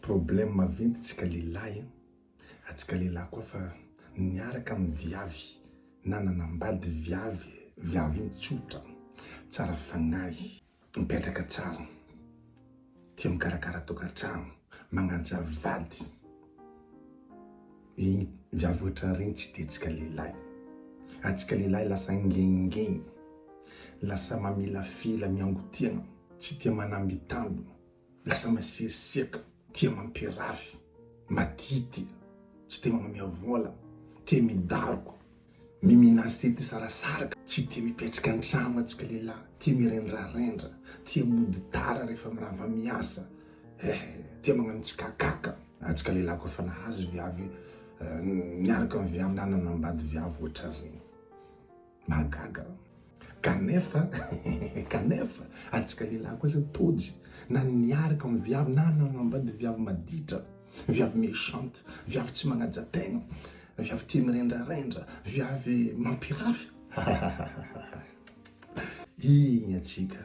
problème maventy tsika lehilahy atsika lehilahy koa fa niaraka amin'ny viavy na nanambady viavy iny tsotra tsara fagnahy mipetraka tsara tia mikarakara tokantrano magnanja vady igny viavy ohatra regny tsy de tsika lehilahy atsika lehilahy lasa ngengengeny lasa mamilafila miangotiana tsy tia manambitamby lasa masiasiaka tia mampirafy matity tsy tia magnamia vola tia midaroko miminasety sarasaraka tsy tia mipetraka an-trano atsika lehilahy tia mirendrarendra tia mody tara rehefa mirava miasa tia magnano tsikakaka atsika lehilahy koa fa nahazo viavy miaraka amin'ny viavy na nanambady viavy ohatra regny magaga kanefa atsika lehilahy koa zany tôjy na niaraka amin'ny viavy na nanambady viavy maditra viavy méchante viavy tsy magnaja tegna viavy tia mirendrarendra viavy mampirafy igny atsika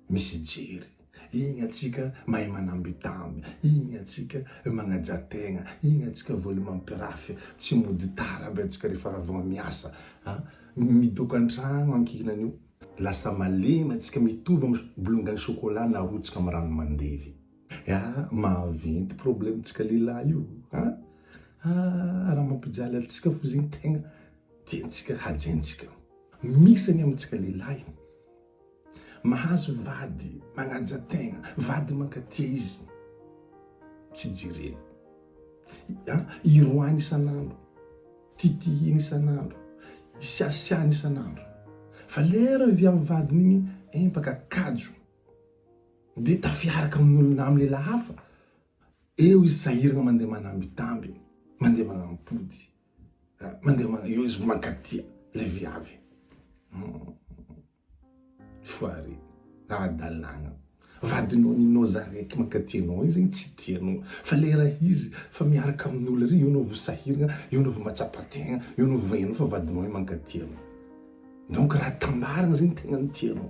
misy jery igny atsika mahay manambitamby igny atsika magnaja tegna igny atsika voly mampirafy tsy mody tara aby atsika rehefa ravagna miasa midoko an-tragno ankihinan'io lasa malemy atsika mitovy amin'ny bolongany chocolat na arotsaka amin'ny rano mandevy maventy problème tsika lehilahy io raha mampijaly atsika fo zegny tegna tiantsika hajaintsika misy any amintsika lehilahy mahazo vady magnaja tegna vady mankatia izy tsy jireny iroany isan'andro titihiny isan'andro isiasiany isan'andro fa lera viavy vadiny igny empaka kajo de tafiaraka amin'olona amin'ny lehilahy hafa eo izy sahiragna mandeha manambitamby mandeha manampody mandeha eo izy mankatia le viavy foary adalagna vadinao ninao zaraiky mankatianao izy igny tsy tianao fa lera izy fa miaraka amin'olo ry eo nao vo sahiragna eo nao vo matsapategna eo nao vo vainao fa vadinao mankatianao donc raha tambaragna zegny tegna ny tianao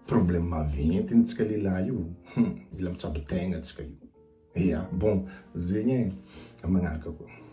problème maventy ny tsika lehilahy io mila mitsabotegna atsika io bon zegny magnaraka koa